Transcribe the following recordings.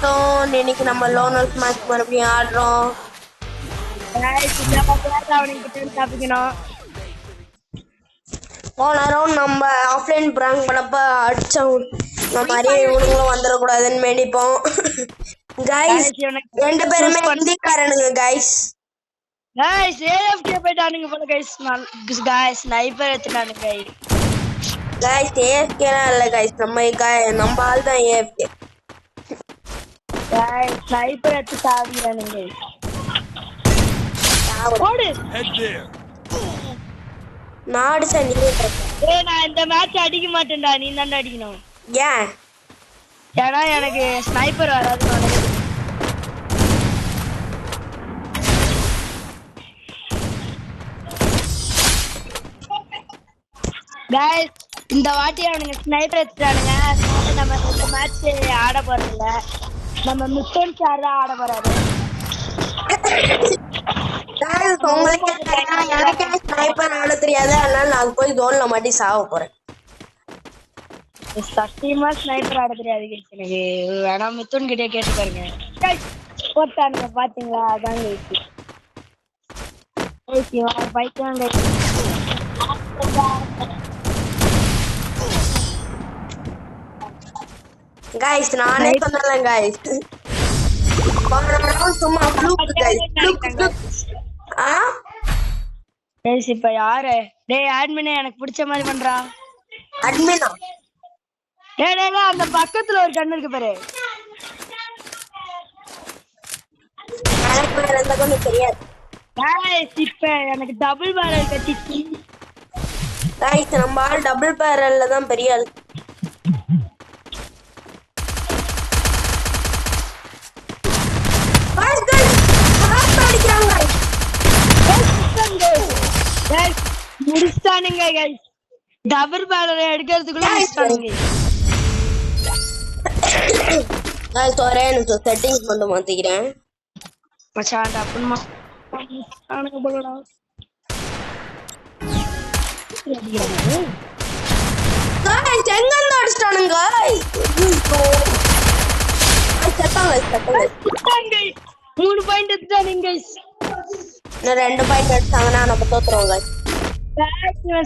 வணக்கம். இன்னைக்கு நம்ம லோனல் மேட்ச் மறுபடியும் ஆடுறோம். போன ரவுண்ட் நம்ம ஆஃப்லைன் பிராங்க் பண்ணப்ப அடிச்சோம். இந்த மாதிரி இவனுங்களும் வந்துடக்கூடாதுன்னு வேண்டிப்போம். கைஸ் ரெண்டு பேருமே ஹிந்திக்காரனுங்க கைஸ். கைஸ் ஏஎஃப்கே போய்ட்டானுங்க போல கைஸ். கைஸ் ஸ்னைப்பர் எடுத்துட்டானுங்க கைஸ். கைஸ் ஏஎஃப்கேலாம் இல்ல கைஸ். நம்ம ஆள் தான் ஏஎஃப்கே. கைஸ் ஸ்னைப்பர் எடுத்து சாவிறானுங்க கைஸ். ஓடு ஹெட் தேர். நாடு சனி. ஏய் நான் இந்த மேட்ச் அடிக்க மாட்டேன்டா. நீ தான் அடிக்கணும். ஏன்? ஏன்னா எனக்கு ஸ்னைப்பர் வராது. கைஸ் இந்த வாட்டி அவனுங்க ஸ்னைப்பர் எடுத்துட்டானுங்க. நம்ம இந்த மேட்ச் ஆட போறதில்ல. நம்ம மிஷன் சார் தான் ஆட போறாரு. எனக்கு ஸ்னைப்பர் ஆட தெரியாது. அதனால நான் போய் ஜோன்ல மாட்டி சாவ போறேன். சத்தியமா ஸ்னைப்பர் ஆட தெரியாது கைஸ் எனக்கு. வேணா மித்துன் கிட்டே கேட்டு பாருங்க. போட்டானுங்க பாத்தீங்களா? அதான் கைஸ். ஓகே வா பைக்காங்க. கைஸ் நானே சொன்னேன் கைஸ். சும்மா ஃப்ளூக் கைஸ். கைஸ் இப்ப யாரு? டேய் அட்மினே எனக்கு பிடிச்ச மாதிரி பண்றா. அட்மினா? டேய் டேய் அந்த பக்கத்துல ஒரு கண்ணு இருக்கு பாரு. எனக்கு வேற எந்த கண்ணும் தெரியாது. கைஸ் இப்ப எனக்கு டபுள் பேரல் கட்டிச்சு. கைஸ் நம்ம ஆள் டபுள் பேரல்ல தான் பெரிய ஆள். முடிச்சானுங்க கைஸ். டபுள் பேரல் எடுக்கிறதுக்குள்ள முடிச்சானுங்க. கைஸ் ஒரே நிமிஷம் செட்டிங்ஸ் மட்டும் மாத்திக்கிறேன். மச்சான் டபுள்மா ஆனுங்க போலடா. கைஸ் எங்க இருந்து அடிச்சானுங்க? கைஸ் 3 பாயிண்ட் எடுத்தானுங்க கைஸ். நான் 2 பாயிண்ட் அடிச்சாங்கன்னா நம்ம தோத்துறோம் கைஸ்.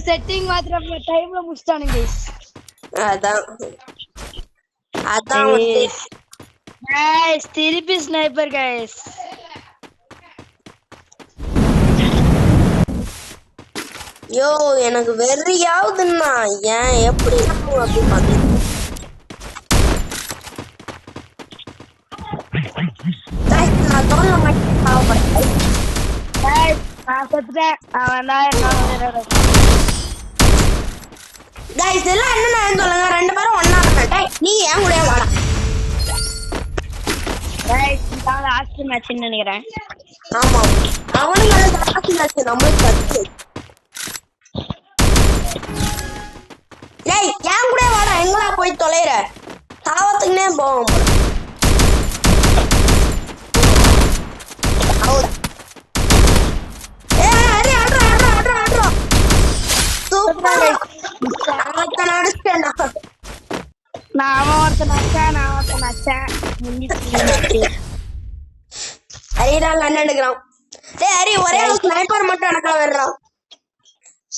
செட்டிங் மாத்திரம் டைம்ல முடிச்சானுங்க கைஸ். அதான் கைஸ் திருப்பி ஸ்னைப்பர் கைஸ். யோ எனக்கு வெறியாவுதுன்னா ஏன் எப்படி அப்படி பாத்து நான் தோண மாட்டேன். கைஸ் எல்லாம் என்ன சொல்லுங்க. 2 பேரும் ஒண்ணா இருக்கட்டே. நீ ஏன் கூட வாடா. கைஸ் நான் லாஸ்ட் மேட்ச் நினைக்கிறேன். ஆமா அவனுங்க லாஸ்ட் மேட்ச் நம்மளுக்கு கத்து. டேய் ஏன் கூட வாடா. எங்கடா போய் தொலைற? சாவத்துக்குனே போவோம்.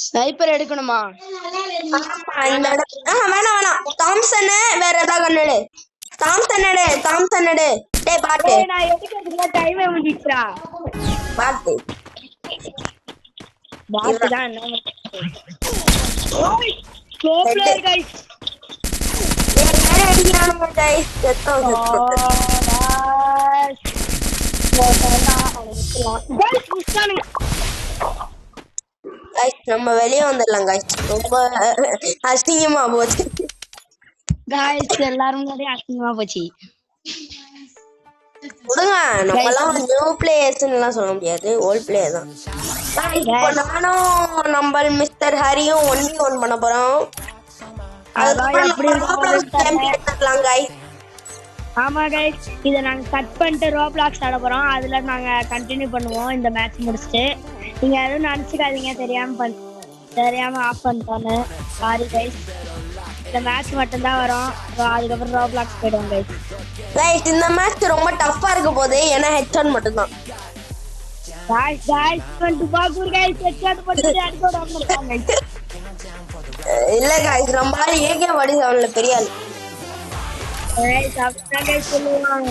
ஸ்னைப்பர் எடுக்கணுமா? வேணாம் தாம்சன் வேற ஏதாவது கண்ணு. தாம்சன் எடு. டேய் பாட்டு நான் எடுக்கிறதுக்கு டைம் முடிச்சிட்டா. பாட்டு பாட்டு தான் என்ன. ஓய் ப்ரோ பிளேயர் கைஸ். யாரே அடிக்கிறானுங்க கைஸ். நம்ம வெளியே வந்துடலாம் கைஸ். ரொம்ப அசிங்கமா போச்சு கைஸ். எல்லாரும் முன்னாடி அசிங்கமா போச்சு. விடுங்க நம்மலாம் நியூ பிளேயர்ஸ்லாம் சொல்ல முடியாது. ஓல்ட் பிளேயர் தான். இப்போ நானும் நம்ம மிஸ்டர் ஹரியும் 1v1 பண்ண போறோம். ஆமா கைஸ் இத நாங்க கட் பண்ணிட்டு ரோப்ளாக்ஸ் ஆட போறோம். அதுல நாங்க கண்டினியூ பண்ணுவோம் இந்த மேட்ச் முடிச்சிட்டு. நீங்க எதுவும் நினைச்சுக்காதீங்க. தெரியாம ஆஃப் பண்ணிட்டோன்னு. Sorry guys. இந்த மேட்ச் மட்டும் தான் வரும். அதுக்கப்புறம் ரோப்ளாக்ஸ் போயிடுவோம் கைஸ். கைஸ் இந்த மேட்ச் ரொம்ப டஃப்பா இருக்க போகுது ஏன்னா ஹெட்ஷாட் மட்டும் தான். கைஸ் 20 பாக்குற கைஸ் ஹெட்ஷாட் போட்டு அடிச்சோட வந்துட்டாங்க கைஸ். இல்ல கைஸ் நம்ம ஆளு AK47ல பெரிய ஆளு. கைஸ் அப்பா கைஸ் சொல்லுவாங்க.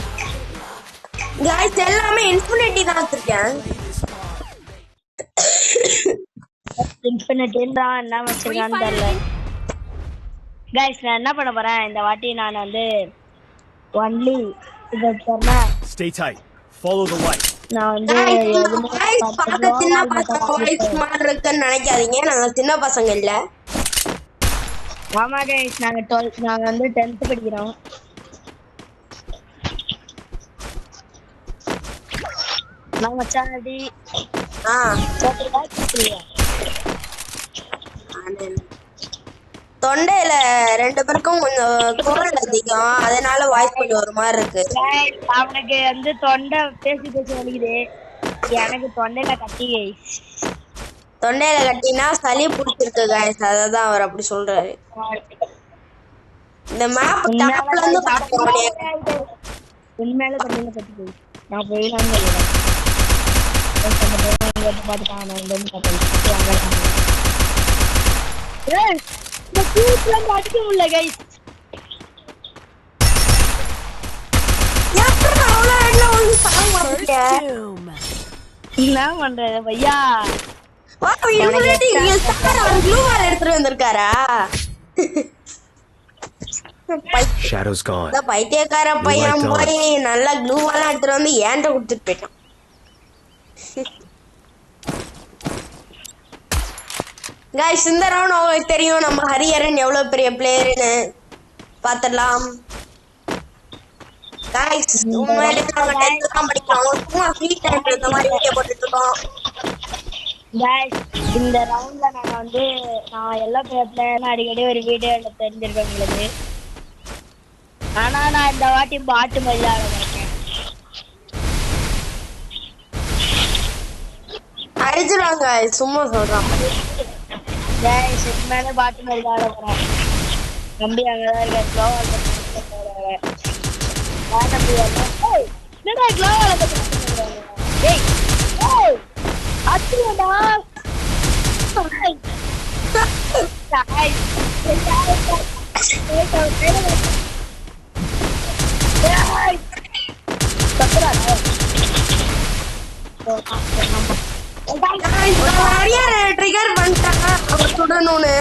கைஸ் எல்லாமே இன்ஃபினிட்டி தான் வச்சிருக்கேன். இன்ஃபினிட்டின்றா என்ன வச்சிருக்கான்னு தெரியல. கைஸ் நான் என்ன பண்ண போறேன் இந்த வாட்டி நான் வந்து ஒன்லி இது பண்ணா Stay tight. Follow the light. நான் வந்து பார்க்க சின்ன பசங்க வாய்ஸ் மாதிரி இருக்குன்னு நினைக்காதீங்க. நாங்க சின்ன பசங்க இல்ல. ஆமா கைஸ் நாங்க வந்து 10th படிக்கிறோம். நான் மச்சாடி தொண்டையில 2 பேருக்கும் கொஞ்சம் குரல் அதிகம், அதனால வாய்ஸ் கொஞ்சம் ஒரு மாதிரி இருக்கு. அவனுக்கு வந்து தொண்டை பேசி வலிக்குது. எனக்கு தொண்டையில கட்டி கைஸ். தொண்டையில கட்டினா சளி பிடிச்சிருக்கு கைஸ், அததான் அவர் அப்படி சொல்றாரு. இந்த மேப் டாப்ல இருந்து பாக்குறோம். உண்மையில தொண்டையில கட்டி கைஸ். நான் போயிடலாம் சொல்லுறேன். அடிக்க முடியல கைஸ். என்ன பண்றது பையா? எடுத்துட்டு வந்திருக்காரா? Shadows gone. பைத்தியக்கார பையன் போய் நல்லா க்ளூவெல்லாம் எடுத்துட்டு வந்து ஏன்ட்ட கொடுத்துட்டு போயிட்டான். கைஸ் இந்த ரவுண்ட் உங்களுக்கு தெரியும் நம்ம ஹரிஹரன் எவ்வளவு பெரிய பிளேயர்னு பாத்துடலாம். கைஸ் உண்மையிலே நாங்க 10th தான் படிக்கிறோம். சும்மா ஃப்ரீ டைம்ல இந்த மாதிரி வீடியோ போட்டுட்டு இருக்கோம். கைஸ் இந்த ரவுண்ட்ல நான் வந்து நான் எல்லா பிளேயர்ல அடிக்கடி ஒரு வீடியோ எடுத்து தெரிஞ்சிருக்கேன் உங்களுக்கு. ஆனா நான் இந்த வாட்டி பாட்டு மாதிரி ஆட போறேன். அடிச்சிருவாங்க சும்மா சொல்றான். கைஸ் உண்மையிலே பாட்டு மாதிரி ஆட போறேன். நம்பி அங்கதான் இருக்கேன். க்ளோவால் என்னடா க்ளோவால் டேய் ஏய் அச்சுடா ட்ரிகர் பண்ணிட்டாங்க அவர் சுடணும்னு.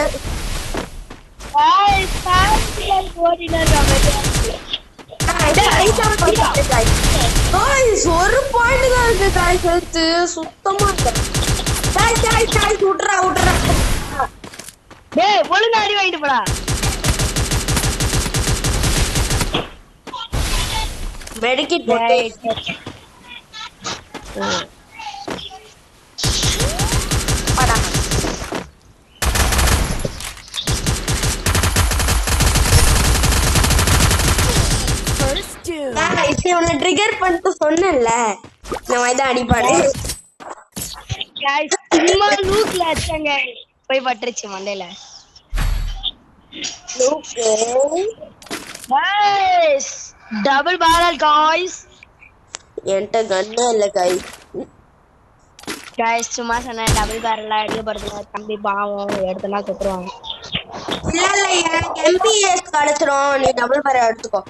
ஒரு பாயிண்ட் தான் இருக்கு காய்ஸ் எடுத்து சுத்தமா விட்டுறா விட்டுறா. டேய் ஒழுங்கா அடி வாங்கிட்டு போடா. மெடிக்கிட் போட்டு படா. இவனை ட்ரிகர் பண்ணிட்டு சொன்னேன்ல இந்த மாதிரி தான் அடிப்பாடு. சும்மா லூக்ல அடிச்சாங்க போய் பட்டுருச்சு மண்டையில. Double barrel guys. என்கிட்ட கண்ணே இல்ல காய்ஸ். காய்ஸ் சும்மா சொன்னேன் டபுள் பேரல் எடுக்க போறதுல தம்பி பாவம் எடுத்தனா செத்துருவாங்க. இல்ல இல்ல எனக்கு எம்பிஎஸ் கிடைச்சிரும், நீ டபுள் பேரல் எடுத்துக்கோ.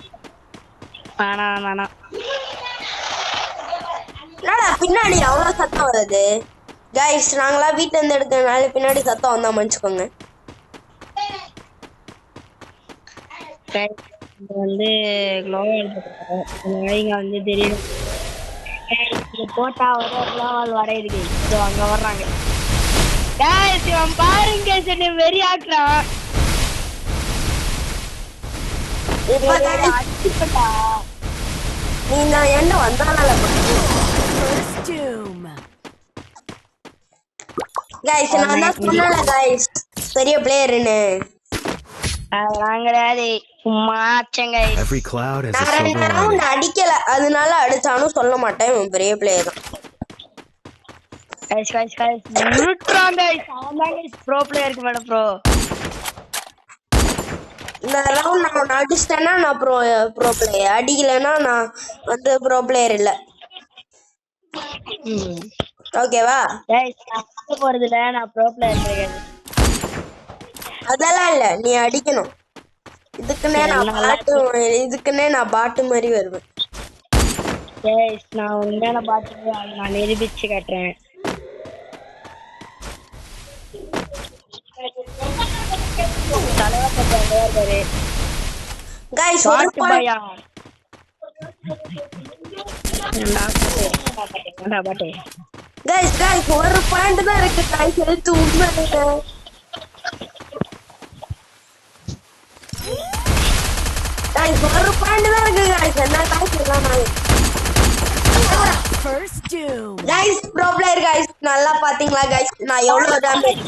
வேணாம் வேணாம். என்னடா பின்னாடி அவ்வளவு சத்தம் வருது? காய்ஸ் நாங்களா வீட்டுல இருந்து எடுக்கிறதுனால பின்னாடி சத்தம் வந்தா மன்னிச்சுக்கோங்க. வந்து க்ளோவால் வந்து தெரியும் போட்டா ஒரு க்ளோவால் வரையுது. அங்க வர்றாங்க காய்ஸ். இவன் பாருங்க சரி வெறி ஆக்குறான். அடிச்சுட்டா நீ நான் என்ன வந்தானால காய்ஸ் நான் தான் சொன்னல காய்ஸ் பெரிய பிளேயர்னு. வாங்கறாதே சும்மா அச்சங்க. Every cloud has a நான் silver ரவுண்ட் lining. அடிக்கல அதனால அடிச்சானும் சொல்ல மாட்டேன் இவன் பெரிய பிளேயர் தான். guys நிறுத்துறாங்க guys. அவன் தான் guys ப்ரோ பிளேயருக்கு மேல ப்ரோ. இந்த ரவுண்ட் நான் அடிச்சிட்டேன்னா நான் ப்ரோ பிளேயர், அடிக்கலைன்னா நான் வந்து ப்ரோ பிளேயர் இல்ல. ஓகேவா? போறதுல நான் ப்ரோ பிளேயர் கிடையாது. அதெல்லாம் இல்ல, நீ அடிக்கணும். இதுக்குன்னே நான் பாட்டு மாதிரி வருவேன். நான் உண்மையான பாட்டு நான் நிரூபிச்சு காட்டுறேன். கைஸ் ஒரு பாயிண்ட் தான் இருக்கு கைஸ், எடுத்து உண்மை ஒரு பாயிண்ட் தான் இருக்கு கைஸ். என்ன கைஸ் எல்லாம் கைஸ் ப்ரோ பிளேயர் கைஸ், நல்லா பாத்தீங்களா கைஸ் நான் எவ்வளவு டேமேஜ்?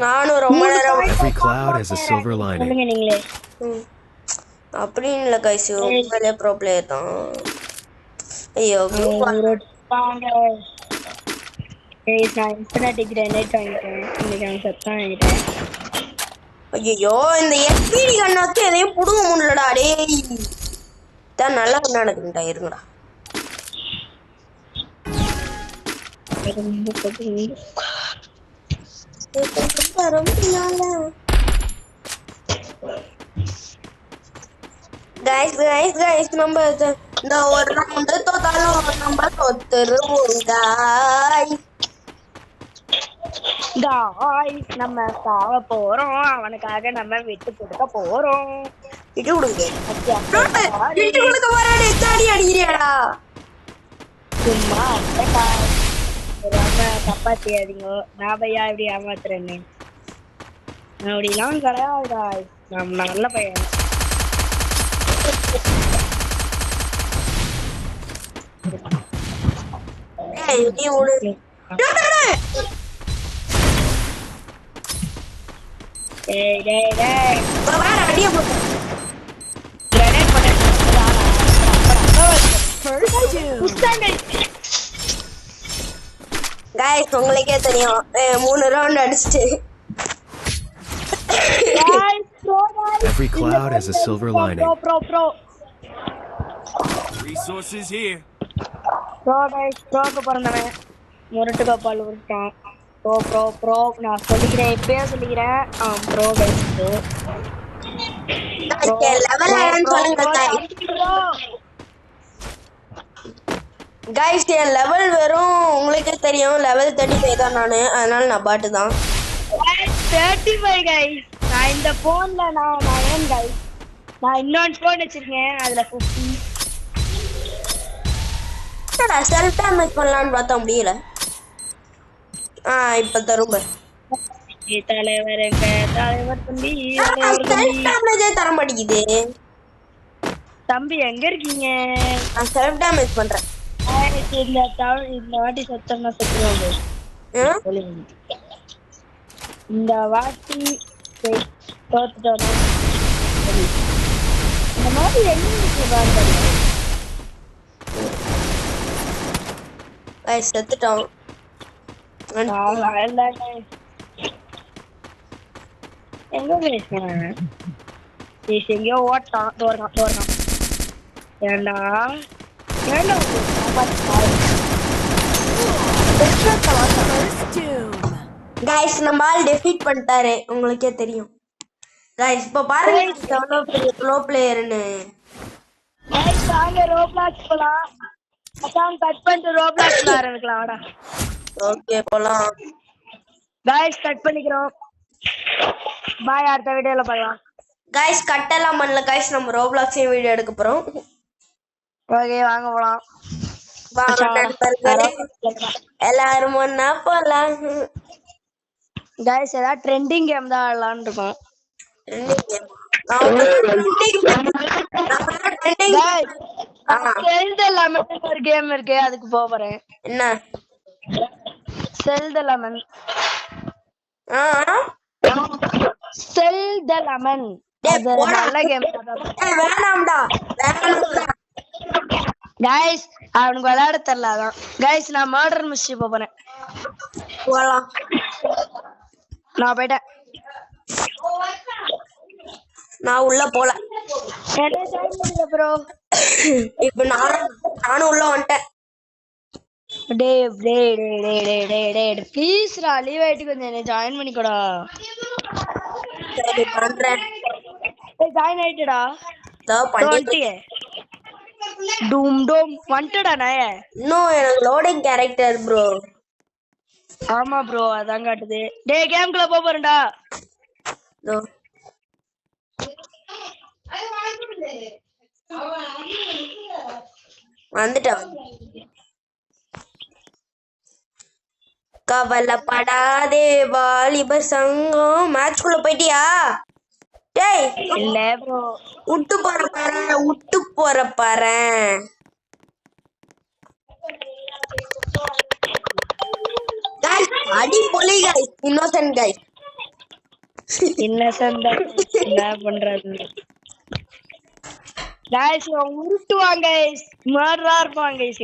நானும் ரொம்ப நேரம் Every cloud has a silver lining. அப்படின்னு இல்ல கைஸ், உண்மையிலே ப்ரோ பிளேயர் தான். ஐயோ ஐயோ இந்த எஸ்பிடி கண்ணை வச்சு எதையும் புடுங்க முடியலடா. டேய் தான் நல்லா நடக்குதுடா, இருங்கடா. கைஸ் நம்ம இந்த ஒரு ரவுண்ட் தோத்தாலும் நம்ம தோத்துருவோம் நம்ம சாவ போறோம், அவனுக்காக நம்ம விட்டு கொடுக்க போறோம். விட்டு கொடுங்க, விட்டு கொடுக்க போறானே தாடி அடிக்கிறியாடா. சும்மா தப்பாத்தி அதிங்க நான் பையா இப்படி ஏமாத்துறேன்னு அப்படிலாம் கிடையாதுடா. நம்ம நல்ல பையன். நீ ஒரு உங்களுக்கே தெரியும் 3 ரவுண்ட் அடிச்சுட்டு. Every cloud has a silver lining. Pro. Resources here. ப்ரோக்கு பிறந்தவன் முரட்டு கப்பால் உருட்டான். ப்ரோ நான் சொல்லிக்கிறேன், இப்பயே சொல்லிக்கிறேன். ப்ரோ கைஸ் என் லெவல் வெறும் உங்களுக்கே தெரியும் லெவல் 35 தான் நானு, அதனால நான் பாட்டு தான் 35 கைஸ். நான் இந்த போன்ல நான் ஏன் கைஸ் நான் இன்னொரு போன் வச்சிருக்கேன், அதுல 50. செல்ஃப் டேமேஜ் பண்ணலாம்னு பார்த்தா முடியல. இப்ப தரும்ப தலைவர் தம்பி செல்ஃப் டேமேஜே தர மாட்டேங்குது. தம்பி எங்க இருக்கீங்க? நான் செல்ஃப் டேமேஜ் பண்றேன். இந்த வாட்டி சத்தம்னா செத்துவாங்க. இந்த வாட்டி தோத்துட்டோம். இந்த மாதிரி எங்க செத்துட்டோம். எங்கேயோ ஓட்டான் தோறான். ஏண்டா கைஸ் நம்ம ஆள் டெஃபீட் பண்ணிட்டாரு, உங்களுக்கே தெரியும் கைஸ். இப்ப பாருங்க எவ்வளவு பெரிய ப்ரோ பிளேயர்னு. கைஸ் வாங்க ரோப்ளாக்ஸ் போலாம். அதான் கட் பண்ணிட்டு ரோப்ளாக்ஸ் ஆரம்பிக்கலாம். வாடா. ஓகே போலாம். கைஸ் கட் பண்ணிக்கிறோம். பாய், அடுத்த வீடியோல பார்க்கலாம். கைஸ் கட் எல்லாம் பண்ணல கைஸ், நம்ம ரோப்ளாக்ஸையும் வீடியோ எடுக்க போறோம். ஓகே வாங்க போலாம். வாங்க நண்பர்களே எல்லாரும் ஒண்ணா போலாம். கைஸ் ஏதாவது ட்ரெண்டிங் கேம் தான் ஆடலாம்னு இருக்கோம். ஒரு கேம் இருக்கு, அதுக்கு போறேன். என்ன? செல் தி லெமன். செல் தி லெமன். நல்ல கேம். வேணாம்டா. கைஸ் அவனுக்கு விளையாட தெரியல, அதான். கைஸ் நான் மர்டர் மிஸ்ட்ரி போறேன். போலாம். நான் போயிட்டேன். நான் உள்ள போல. என்ன ஜாயின் பண்ணுங்க ப்ரோ. இப்ப நானும் உள்ள வந்துட்டேன். டேய் ப்ளீஸ்டா லீவ் ஆயிட்டு கொஞ்சம் என்ன ஜாயின் பண்ணிக்கோடா. சரி பண்றேன். டேய் ஜாயின் ஆயிட்டடா. பண்ணிட்டே. டூம் டூம் வந்துடா நாயே. இன்னும் எனக்கு லோடிங் கேரக்டர் ப்ரோ. ஆமா ப்ரோ அதான் காட்டுது. டேய் கேம்க்குள்ள போறேன்டா. வந்துட்டேன். கவலைப்படாதே வாலிபர் சங்கம். மேட்ச்க்குள்ள போயிட்டியா? டேய் இல்ல ப்ரோ. விட்டு போற பாரு. அடி பொலி गाइस. Innocent guys. இன்னசென்ட் என்ன பண்றது गाइस. உருட்டுவாங்க गाइस. மர்ரா இருப்பாங்க गाइस.